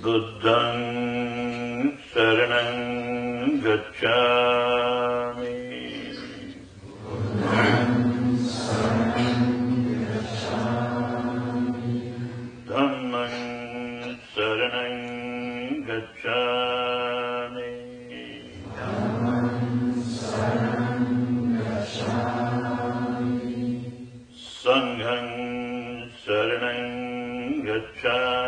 Buddhaṃ Saraṇaṃ Gacchāmi. Dhammam Saraṇaṃ Gacchāmi. Sangham Saraṇaṃ Gacchāmi.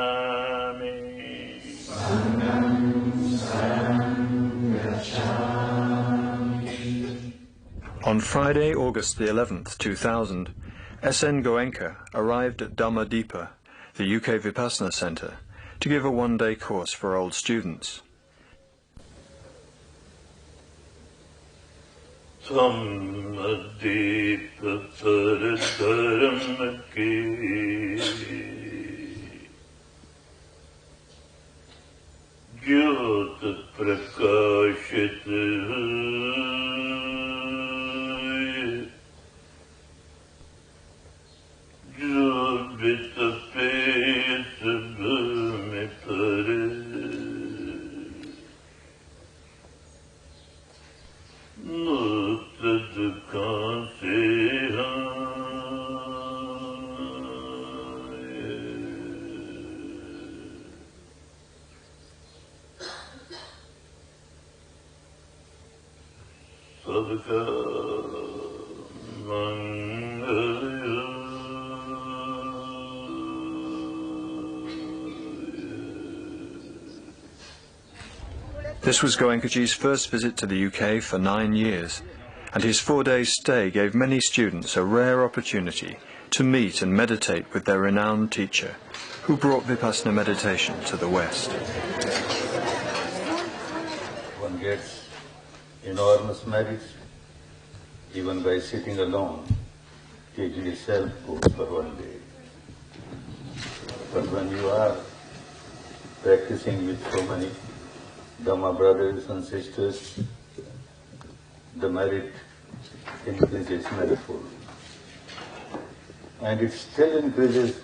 On Friday, August the 11th, 2000, S.N. Goenka arrived at Dhammadvipa, the UK Vipassana Centre, to give a one-day course for old students. Dhammadvipa Paradharam ki Jyot Prakashit Jubita Pesa Bhumi Pare Mukta Dukhan Se Sabka Mangalaya. This was Goenkaji's first visit to the UK for 9 years, and his 4-day stay gave many students a rare opportunity to meet and meditate with their renowned teacher, who brought Vipassana meditation to the West. One gets enormous merits even by sitting alone. Teaching itself goes for one day. But when you are practicing with so many Dhamma brothers and sisters, the merit increases manifold. And it still increases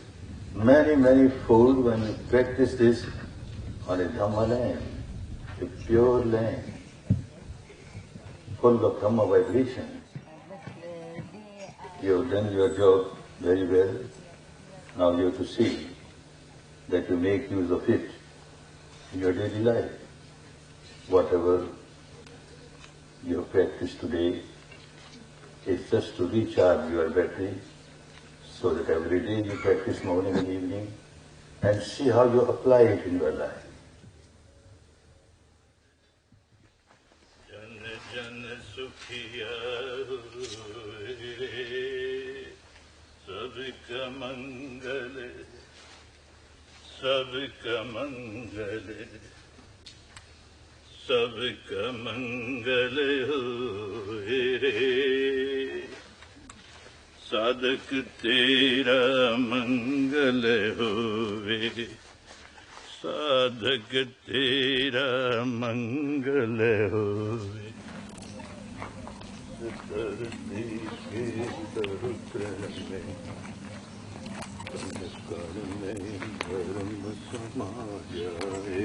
many fold when you practice this on a Dhamma land, a pure land, full of Dhamma vibration. You have done your job very well. Now you have to see that you make use of it in your daily life. Whatever you have practiced today is just to recharge your battery, so that every day you practice morning and evening and see how you apply it in your life. Sabka Mangale Sabka Mangale Hoere Sadak Tera Mangale Hove Sadak Tera Mangale Hove Sadarti Ke Darukrame Karme Dharam Samajaye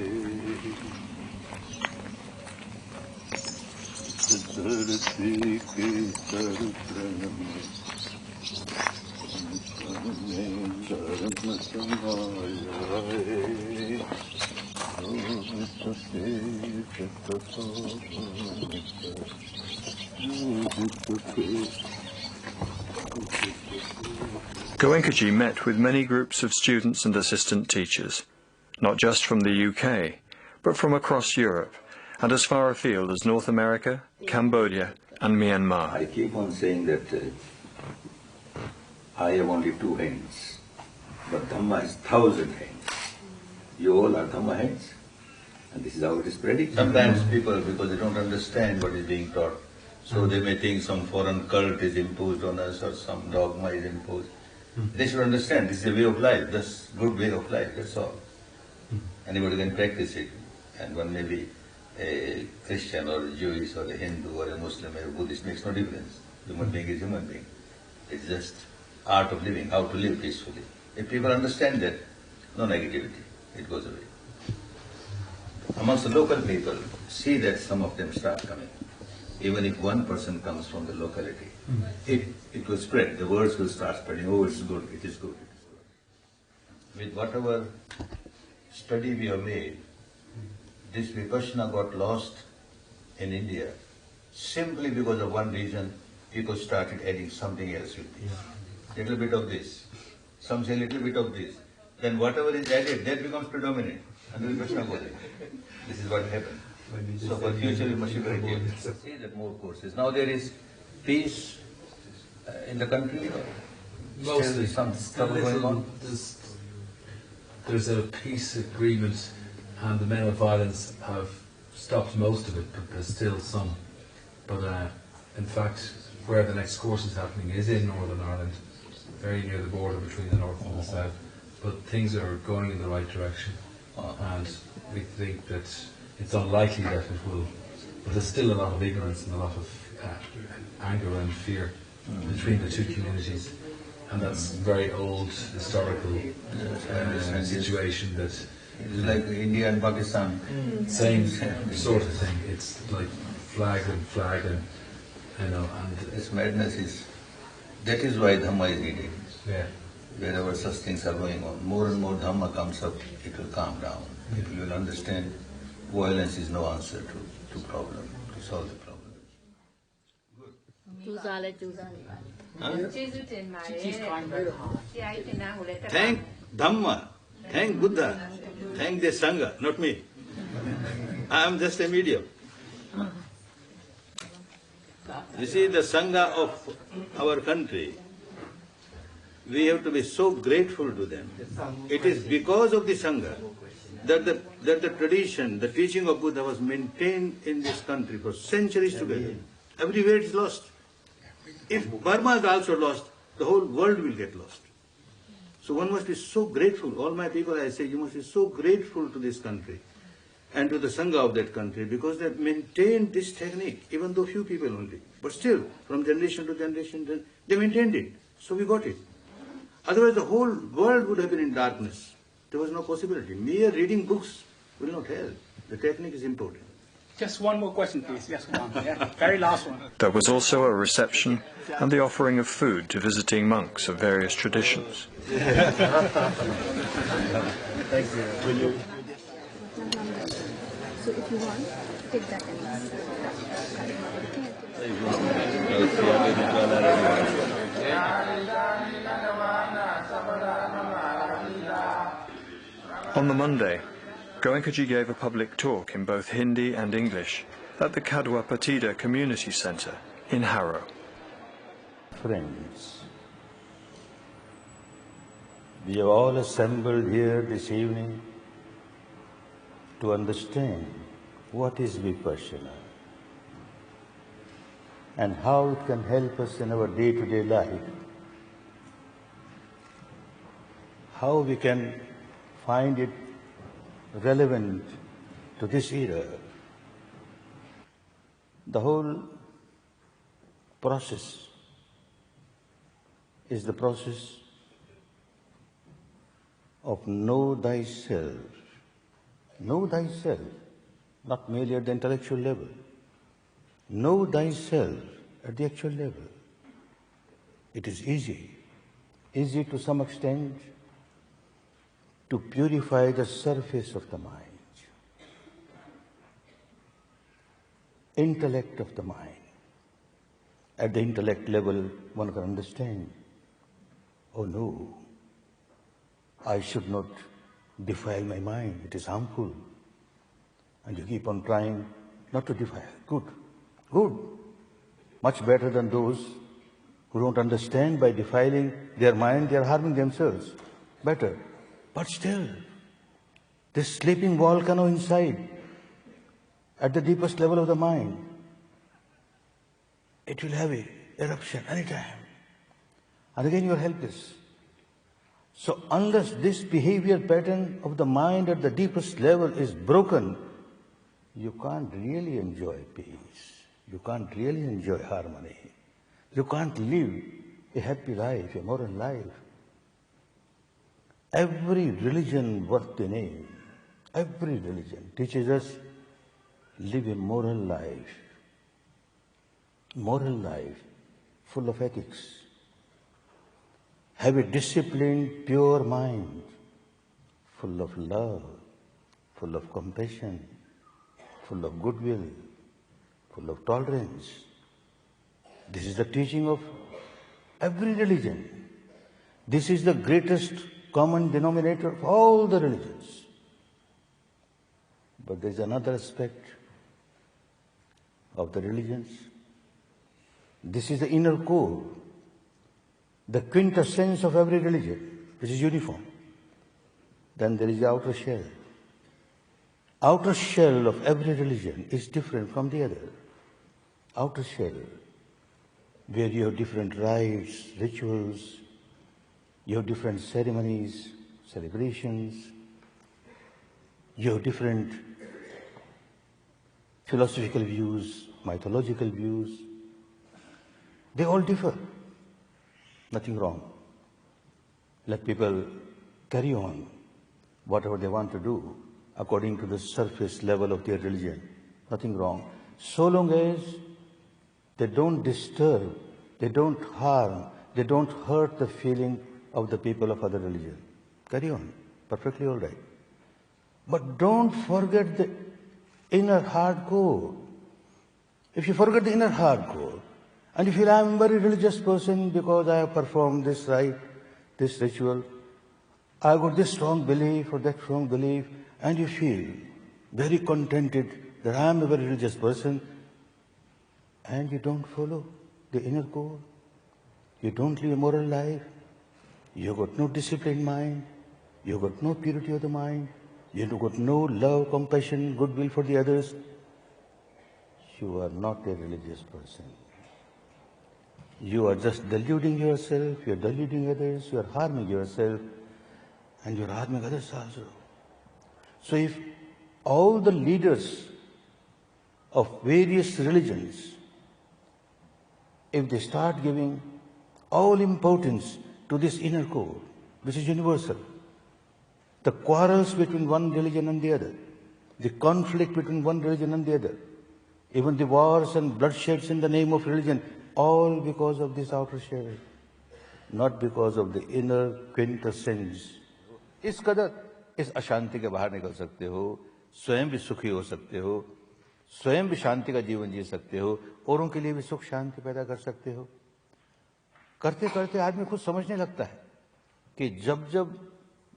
Sadarti Ke Darukrame Karme Dharam Samajaye Goenkaji met with many groups of students and assistant teachers, not just from the UK, but from across Europe and as far afield as North America, Cambodia and Myanmar. I keep on saying that I have only 2 hands, but Dhamma has 1,000 hands. You all are Dhamma hands, and this is how it is spreading. Sometimes people, because they don't understand what is being taught, so they may think some foreign cult is imposed on us or some dogma is imposed. They should understand this is a way of life, that's a good way of life, that's all. Anybody can practice it, and one may be a Christian or a Jewish or a Hindu or a Muslim or a Buddhist, makes no difference. Human being is human being. It's just art of living, how to live peacefully. If people understand that, no negativity, it goes away. amongst the local people, see that some of them start coming. Even if one person comes from the locality, it will spread. The words will start spreading. Oh, it's good, it is good, it is good. With whatever study we have made, this Vipassana got lost in India simply because of one reason. People started adding something else with this. Little bit of this. Some say little bit of this. Then whatever is added, that becomes predominant. And the Vipassana goes in. This is what happened. So for future we must be very careful. See that more courses. Now there is peace in the country. Mostly. Some trouble going on. There's a peace agreement and the men of violence have stopped most of it, but there's still some. But in fact, where the next course is happening is in Northern Ireland, very near the border between the north and the south. But things are going in the right direction, and we think that it's unlikely that it will. But there's still a lot of ignorance and a lot of anger and fear between the two communities, and that's very old historical situation that. It's like India and Pakistan. Same sort of thing. It's like flag and you know, and This madness is, that is why Dhamma is needed. yeah. Wherever such things are going on, more and more Dhamma comes up, it will calm down. People will understand violence is no answer to problem, to solve the problem. ကျူစားလဲကျူစားနေပါ ကျေးဇူးတင်ပါတယ်ဆရာကြီးတင်တာကိုလည်းတက်ပါ Thank Dhamma, thank Buddha, thank the Sangha, not me. I am just a medium. You see, the Sangha of our country, we have to be so grateful to them. It is because of the Sangha that the tradition, the teaching of Buddha was maintained in this country for centuries together. Everywhere it is lost. If Burma is also lost, the whole world will get lost. So one must be so grateful. All my people, I say, you must be so grateful to this country and to the Sangha of that country because they have maintained this technique, even though few people only. But still, from generation to generation, they maintained it. So we got it. Otherwise, the whole world would have been in darkness. There was no possibility. Mere reading books will not help. The technique is important. Just one more question, please. Yes, one. Yeah. Very last one. There was also a reception and the offering of food to visiting monks of various traditions. Thank you. Will you? So if you want, take that and On the Monday, Goenkaji gave a public talk in both Hindi and English at the Kadwa Patida Community Centre in Harrow. Friends, we have all assembled here this evening to understand what is Vipassana and how it can help us in our day-to-day life, how we can find it relevant to this era. The whole process is the process of know thyself. Know thyself, not merely at the intellectual level. Know thyself at the actual level. It is easy to some extent to purify the surface of the mind, intellect of the mind. At the intellect level, one can understand, oh no, I should not defile my mind, it is harmful. And you keep on trying not to defile. Good. Much better than those who don't understand by defiling their mind, they are harming themselves. Better. But still, this sleeping volcano inside, at the deepest level of the mind, it will have an eruption anytime. And again you are helpless. So unless this behavior pattern of the mind at the deepest level is broken, you can't really enjoy peace. You can't really enjoy harmony. You can't live a happy life, a moral life. Every religion worth the name, Every religion teaches us live a moral life full of ethics. Have a disciplined, pure mind, full of love, full of compassion, full of goodwill, full of tolerance. This is the teaching of every religion. This is the greatest common denominator of all the religions. But there is another aspect of the religions. This is the inner core, the quintessence of every religion, which is uniform. Then there is the outer shell. Outer shell of every religion is different from the other. Outer shell, where you have different rites, rituals, you have different ceremonies, celebrations, you have different philosophical views, mythological views. They all differ. Nothing wrong. Let people carry on whatever they want to do according to the surface level of their religion. Nothing wrong. So long as they don't disturb, they don't harm, they don't hurt the feeling of the people of other religion. Carry on. Perfectly all right. But don't forget the inner hardcore. If you forget the inner hardcore, and you feel I'm a very religious person because I have performed this rite, this ritual, I got this strong belief or that strong belief, and you feel very contented that I am a very religious person, and you don't follow the inner core, you don't live a moral life, you got no disciplined mind, you got no purity of the mind, you got no love, compassion, goodwill for the others, you are not a religious person. You are just deluding yourself, you are deluding others, you are harming yourself, and you are harming others also. So if all the leaders of various religions, if they start giving all importance to this inner core, which is universal, the quarrels between one religion and the other, the conflict between one religion and the other, even the wars and bloodsheds in the name of religion, all because of this outer shell, not because of the inner quintessence. इस कदर इस अशांति के बाहर निकल सकते हो, स्वयं भी सुखी हो सकते हो, स्वयं भी शांति का जीवन जी सकते हो, औरों के लिए भी सुख शांति पैदा कर सकते हो। करते करते आदमी खुद समझने लगता है कि जब जब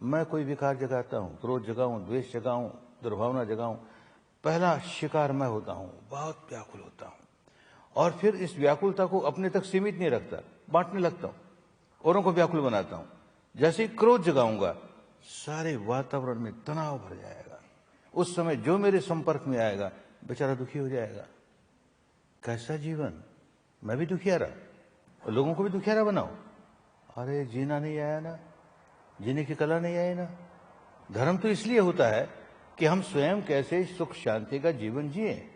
मैं कोई विकार जगाता हूँ, क्रोध जगाऊं, द्वेष जगाऊं, दुर्भावना जगाऊं, पहला शिकार मैं होता हूँ, बहुत व्याकुल होता हूँ, और फिर इस व्याकुलता को अपने तक सीमित नहीं रखता, बांटने लगता हूँ, औरों को व्याकुल बनाता हूँ। जैसे ही क्रोध जगाऊंगा, सारे वातावरण में तनाव भर जाएगा। उस समय जो मेरे संपर्क में आएगा, बेचारा दुखी हो जाएगा। कैसा जीवन, मैं भी दुखियारा और लोगों को भी दुखियारा बनाओ। अरे जीना नहीं आया ना, जीने की कला नहीं आई ना। धर्म तो इसलिए होता है कि हम स्वयं कैसे सुख शांति का जीवन जिए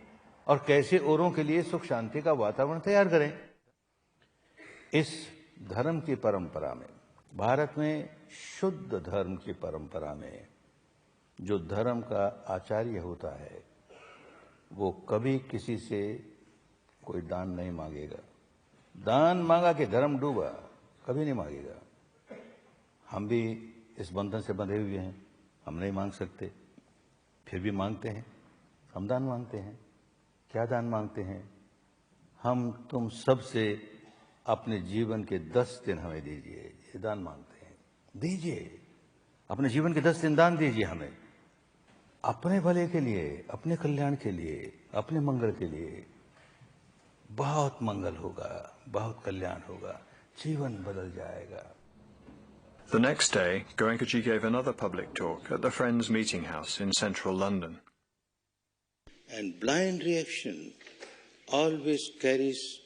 और कैसे औरों के लिए सुख शांति का वातावरण तैयार करें। इस धर्म की परंपरा में, भारत में शुद्ध धर्म की परंपरा में, जो धर्म का आचार्य होता है वो कभी किसी से कोई दान नहीं मांगेगा। दान मांगा कि धर्म डूबा, कभी नहीं मांगेगा। हम भी इस बंधन से बंधे हुए हैं, हम नहीं मांग सकते, फिर भी मांगते हैं। हम दान मांगते हैं। क्या दान मांगते हैं? हम तुम सब से अपने जीवन के 10 दिन हमें दीजिए, ये दान मांगते हैं। दीजिए, अपने जीवन के 10 दिन दान दीजिए हमें, अपने भले के लिए, अपने कल्याण के लिए, अपने मंगल के लिए। बहुत मंगल होगा, बहुत कल्याण होगा, जीवन बदल जाएगा। The next day, Goenkaji gave another public talk at the Friends Meeting House in central London. And blind reaction always carries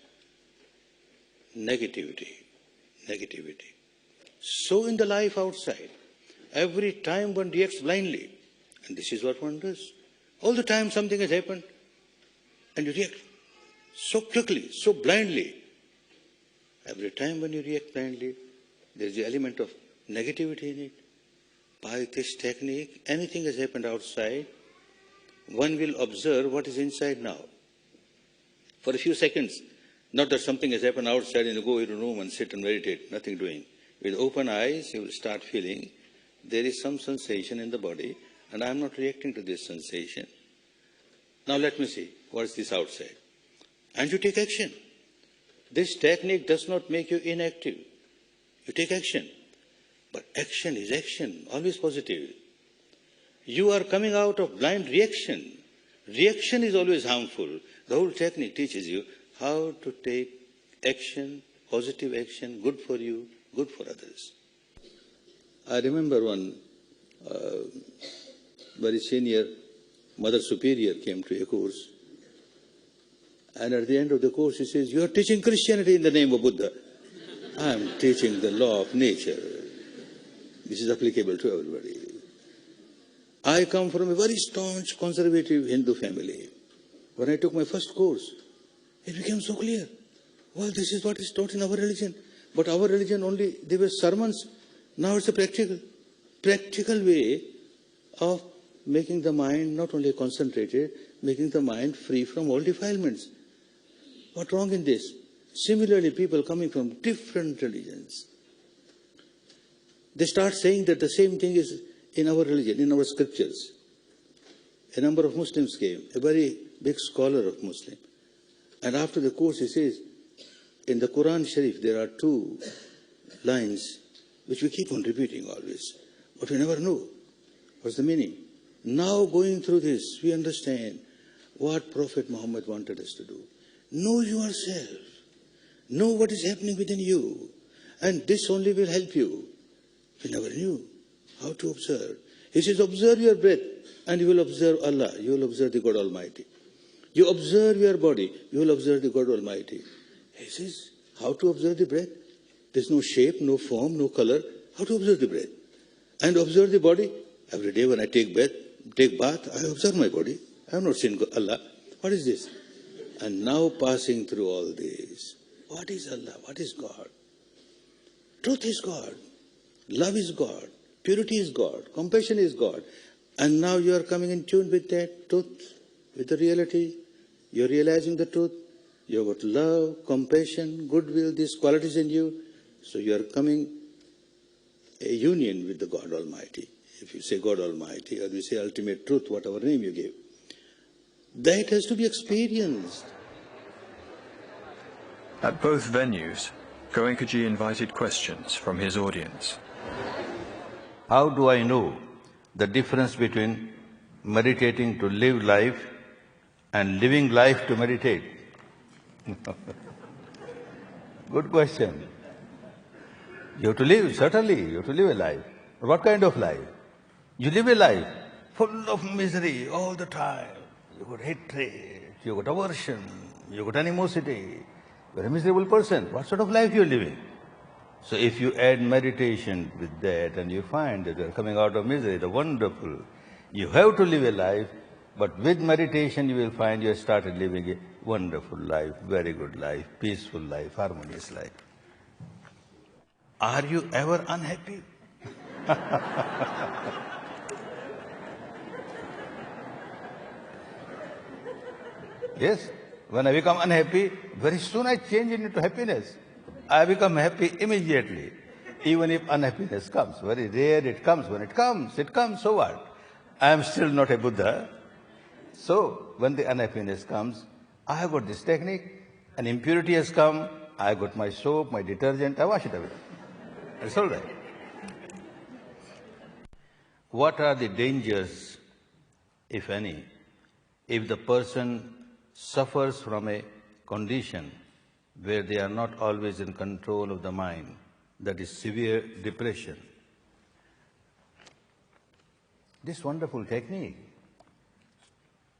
negativity. So in the life outside, every time one reacts blindly, and this is what one does. All the time something has happened, and you react so quickly, so blindly. Every time when you react blindly, there is the element of negativity in it. by this technique, anything has happened outside, one will observe what is inside now. For a few seconds, not that something has happened outside and you go into a room and sit and meditate, nothing doing. With open eyes, you will start feeling there is some sensation in the body and I am not reacting to this sensation. Now let me see, what is this outside? And you take action. This technique does not make you inactive. You take action. But action is action, always positive. You are coming out of blind reaction. Reaction is always harmful. The whole technique teaches you how to take action, positive action, good for you, good for others. I remember one very senior Mother Superior came to a course, and at the end of the course he says, "You are teaching Christianity in the name of Buddha." I am teaching the law of nature. This is applicable to everybody. I come from a very staunch conservative Hindu family. When I took my first course, it became so clear. Well, this is what is taught in our religion. But our religion only, they were sermons. Now it's a practical way of making the mind not only concentrated, making the mind free from all defilements. What wrong in this? Similarly, people coming from different religions, they start saying that the same thing is in our religion, in our scriptures. A number of Muslims came, a very big scholar of Muslim. And after the course he says, in the Quran Sharif there are 2 lines which we keep on repeating always, but we never know what's the meaning. Now going through this, we understand what Prophet Muhammad wanted us to do. Know yourself. Know what is happening within you. And this only will help you. We never knew how to observe. He says, observe your breath and you will observe Allah. You will observe the God Almighty. You observe your body, you will observe the God Almighty. He says, how to observe the breath? There's no shape, no form, no color. How to observe the breath? And observe the body. Every day when I take bath, I observe my body. I have not seen Allah. What is this? And now passing through all this, what is Allah? What is God? Truth is God. Love is God. Purity is God. Compassion is God. And now you are coming in tune with that truth, with the reality. You are realizing the truth. You have got love, compassion, goodwill, these qualities in you. So you are coming a union with the God Almighty. If you say God Almighty, or you say ultimate truth, whatever name you give, that has to be experienced. At both venues, Goenkaji invited questions from his audience. How do I know the difference between meditating to live life and living life to meditate? Good question. You have to live, certainly, you have to live a life. What kind of life? You live a life full of misery all the time. You got hatred, you got aversion, you got animosity. You're a miserable person. What sort of life you're living? So if you add meditation with that and you find that you're coming out of misery, the wonderful. You have to live a life, but with meditation you will find you have started living a wonderful life, very good life, peaceful life, harmonious life. Are you ever unhappy? Yes. When I become unhappy, very soon I change it into happiness. I become happy immediately, even if unhappiness comes. Very rare it comes. When it comes, so what? I am still not a Buddha. So, when the unhappiness comes, I have got this technique, an impurity has come, I got my soap, my detergent, I wash it away. It's all right. What are the dangers, if any, if the person suffers from a condition where they are not always in control of the mind, that is severe depression? This wonderful technique,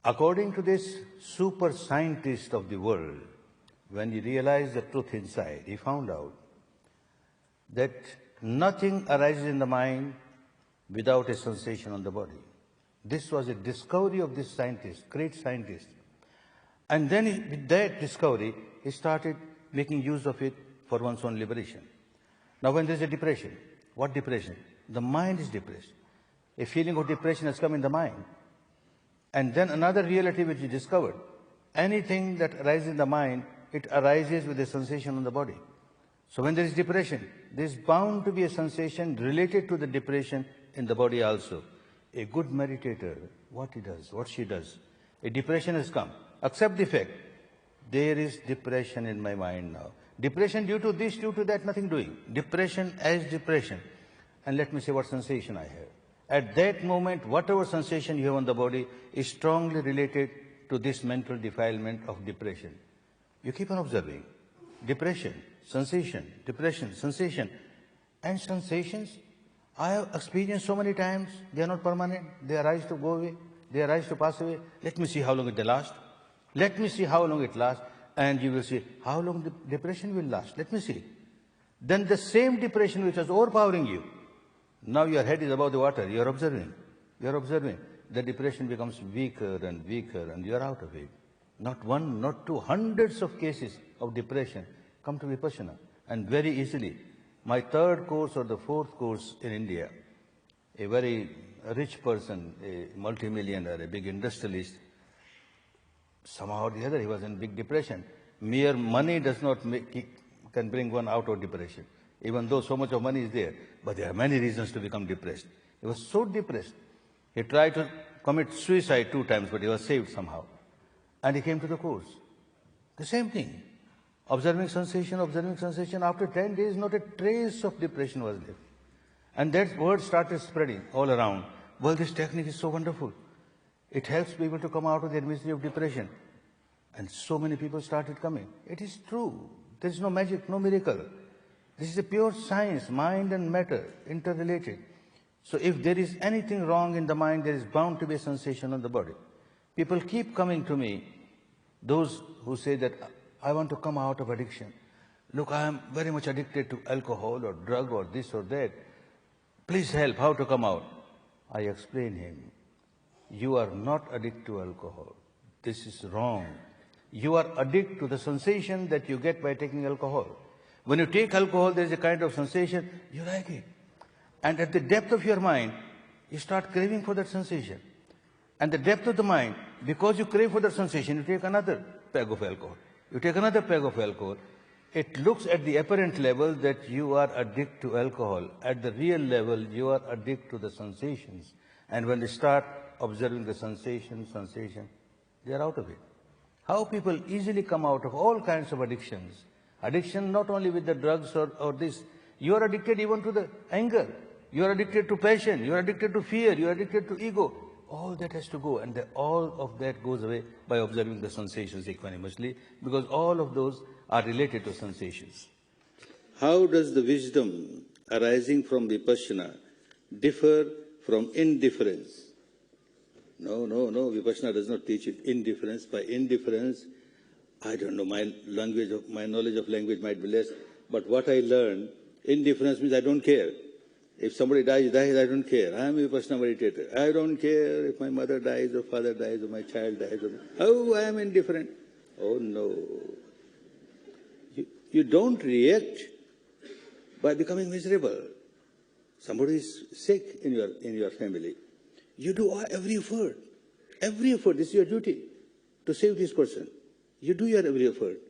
according to this super scientist of the world, when he realized the truth inside, he found out that nothing arises in the mind without a sensation on the body. This was a discovery of this scientist, great scientist. And then with that discovery, he started making use of it for one's own liberation. Now when there is a depression, what depression? The mind is depressed. A feeling of depression has come in the mind. And then another reality which is discovered. Anything that arises in the mind, it arises with a sensation on the body. So when there is depression, there is bound to be a sensation related to the depression in the body also. A good meditator, what he does, what she does, a depression has come. Accept the fact, there is depression in my mind now. Depression due to this, due to that, nothing doing. Depression as depression. And let me say what sensation I have. At that moment, whatever sensation you have on the body is strongly related to this mental defilement of depression. You keep on observing. Depression, sensation, depression, sensation. And sensations, I have experienced so many times, they are not permanent. They arise to go away. They arise to pass away. Let me see how long it lasts. Let me see how long it lasts. And you will see how long the depression will last. Let me see. Then the same depression which was overpowering you, now your head is above the water. You are observing. You are observing. The depression becomes weaker and weaker and you are out of it. Not one, not two, hundreds of cases of depression come to Vipassana. And very easily. My third course or the fourth course in India, a very rich person, a multimillionaire, a big industrialist, somehow or the other he was in big depression. Mere money does not can bring one out of depression, even though so much of money is there. But there are many reasons to become depressed. He was so depressed. He tried to commit suicide 2 times, but he was saved somehow. And he came to the course. The same thing. Observing sensation, after 10 days, not a trace of depression was left. And that word started spreading all around. Well, this technique is so wonderful. It helps people to come out of their misery of depression. And so many people started coming. It is true. There is no magic, no miracle. This is a pure science, mind and matter, interrelated. So if there is anything wrong in the mind, there is bound to be a sensation on the body. People keep coming to me, those who say that, I want to come out of addiction. Look, I am very much addicted to alcohol or drug or this or that. Please help, how to come out? I explain him. You are not addicted to alcohol. This is wrong. You are addicted to the sensation that you get by taking alcohol. When you take alcohol, there is a kind of sensation, you like it. And at the depth of your mind, you start craving for that sensation. And the depth of the mind, because you crave for that sensation, you take another peg of alcohol. You take another peg of alcohol. It looks at the apparent level that you are addicted to alcohol. At the real level, you are addicted to the sensations. And when they start observing the sensation, they are out of it. How people easily come out of all kinds of addictions. Addiction not only with the drugs or this. You are addicted even to the anger. You are addicted to passion. You are addicted to fear. You are addicted to ego. All that has to go, and all of that goes away by observing the sensations equanimously, because all of those are related to sensations. How does the wisdom arising from Vipassana differ from indifference? No, Vipassana does not teach it indifference. By indifference, I don't know, my knowledge of language might be less, but what I learned, indifference means I don't care. If somebody dies, I don't care. I am a Vipassana meditator. I don't care if my mother dies or father dies or my child dies. I am indifferent. Oh no. You don't react by becoming miserable. Somebody is sick in your family. You do every effort. Every effort. This is your duty to save this person. You do your every effort.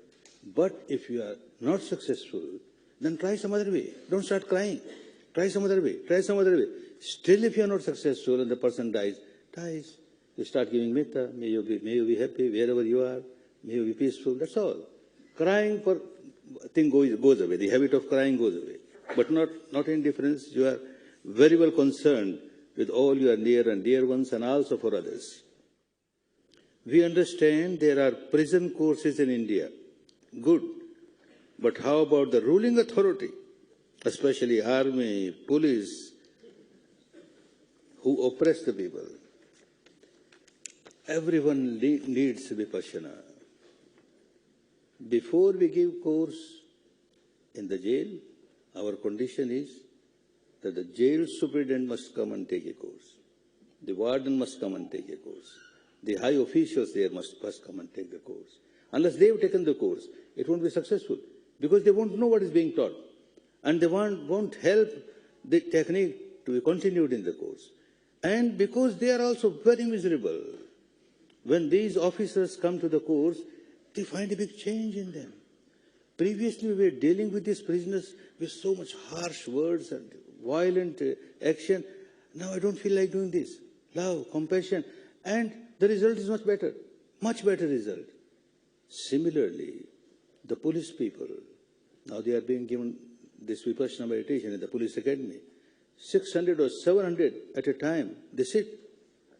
But if you are not successful, then try some other way. Don't start crying. Try some other way. Try some other way. Still, if you are not successful and the person dies, you start giving metta. May you be happy wherever you are. May you be peaceful. That's all. Crying for thing goes away. The habit of crying goes away. But not indifference. You are very well concerned with all your near and dear ones and also for others. We understand there are prison courses in India. Good. But how about the ruling authority? Especially army, police, who oppress the people. Everyone needs Vipassana. Before we give course in the jail, our condition is that the jail superintendent must come and take a course. The warden must come and take a course. The high officials there must first come and take the course. Unless they have taken the course, it won't be successful, because they won't know what is being taught. And they won't help the technique to be continued in the course. And because they are also very miserable, when these officers come to the courts, they find a big change in them. Previously, we were dealing with these prisoners with so much harsh words and violent action. Now I don't feel like doing this. Love, compassion, and the result is much better result. Similarly, the police people, now they are being given this Vipassana meditation in the police academy. 600 or 700 at a time, they sit,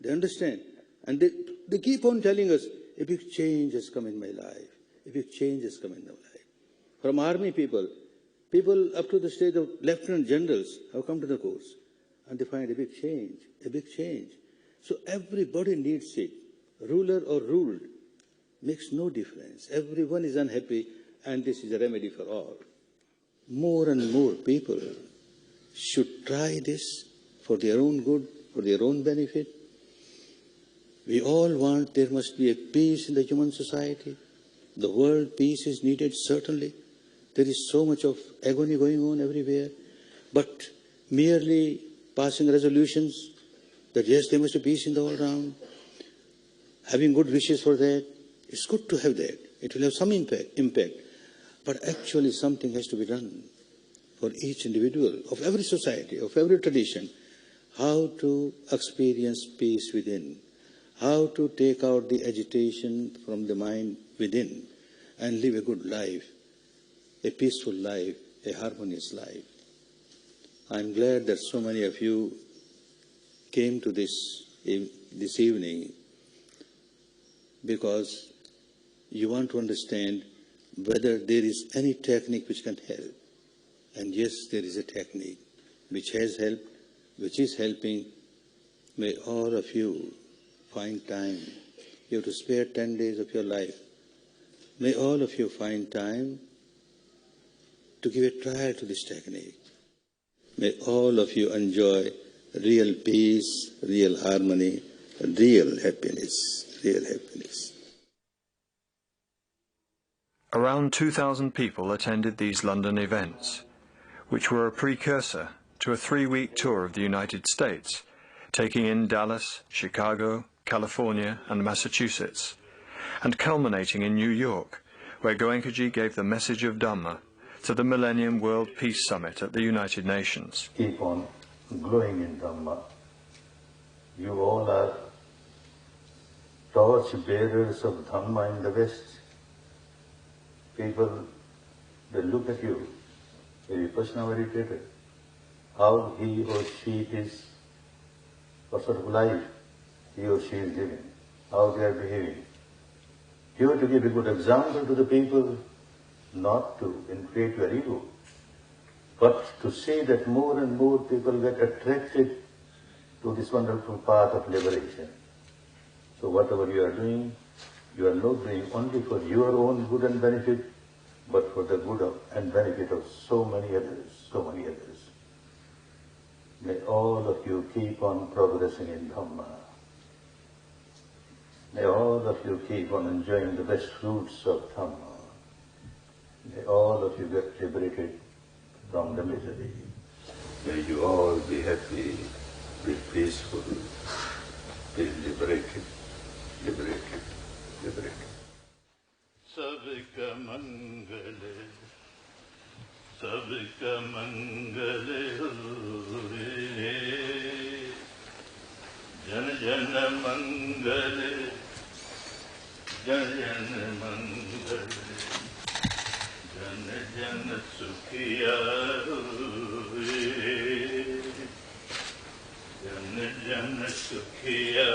they understand, and they keep on telling us, a big change has come in my life, a big change has come in my life. From army people up to the stage of lieutenant generals have come to the course, and they find a big change, a big change. So everybody needs it, ruler or ruled, makes no difference. Everyone is unhappy, and this is a remedy for all. More and more people should try this for their own good, for their own benefit. We all want there must be a peace in the human society. The world peace is needed, certainly. There is so much of agony going on everywhere. But merely passing resolutions that yes, there must be peace in the all round, having good wishes for that, it's good to have that. It will have some impact. But actually something has to be done for each individual, of every society, of every tradition, how to experience peace within, how to take out the agitation from the mind within and live a good life, a peaceful life, a harmonious life. I'm glad that so many of you came to this evening because you want to understand whether there is any technique which can help. And yes, there is a technique which has helped, which is helping. May all of you find time. You have to spare 10 days of your life. May all of you find time to give a trial to this technique. May all of you enjoy real peace, real harmony, real happiness, real happiness. Around 2,000 people attended these London events, which were a precursor to a 3-week tour of the United States, taking in Dallas, Chicago, California and Massachusetts, and culminating in New York, where Goenkaji gave the message of Dhamma to the Millennium World Peace Summit at the United Nations. Keep on growing in Dhamma. You all are torch bearers of Dhamma in the West. People, they look at you, a Vipassana meditator, how he or she is, what sort of life he or she is living, how they are behaving. You have to give a good example to the people, not to inflate your ego, but to see that more and more people get attracted to this wonderful path of liberation. So whatever you are doing, you are not doing only for your own good and benefit, but for the good of and benefit of so many others, so many others. May all of you keep on progressing in Dhamma. May all of you keep on enjoying the best fruits of Dhamma. May all of you get liberated from the misery. May you all be happy, be peaceful, be liberated, liberated, liberated. Sabika Mangale, Sabika Mangale, Jana Jana Mangale, Jana Jana Mangale, Jana Jana Sukhiya, Jana Jana Sukhiya,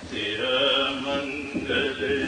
Tera Mangale